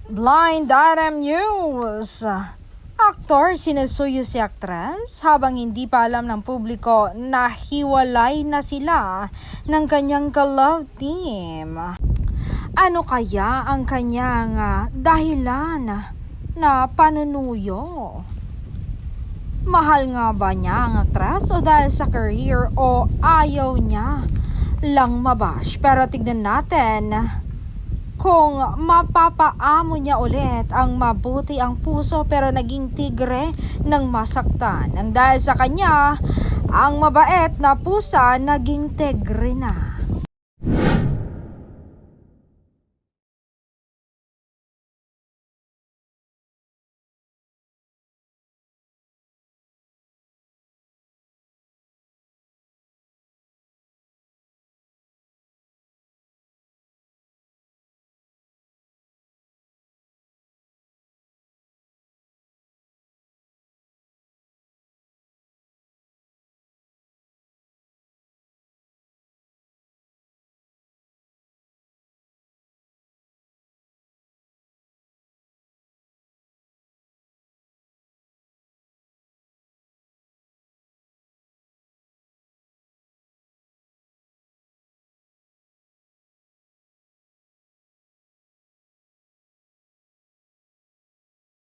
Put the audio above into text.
Blind Item News. Aktor sinusuyo si aktres habang hindi pa alam ng publiko na hiwalay na sila ng kanyang ka-love team. Ano kaya ang kanyang dahilan na panunuyo? Mahal nga ba niya ang aktres o dahil sa career o ayaw niya lang mabash? Pero tignan natin kung mapapaamo niya ulit ang mabuti ang puso pero naging tigre ng masaktan. Nang dahil sa kanya, ang mabait na pusa naging tigre na.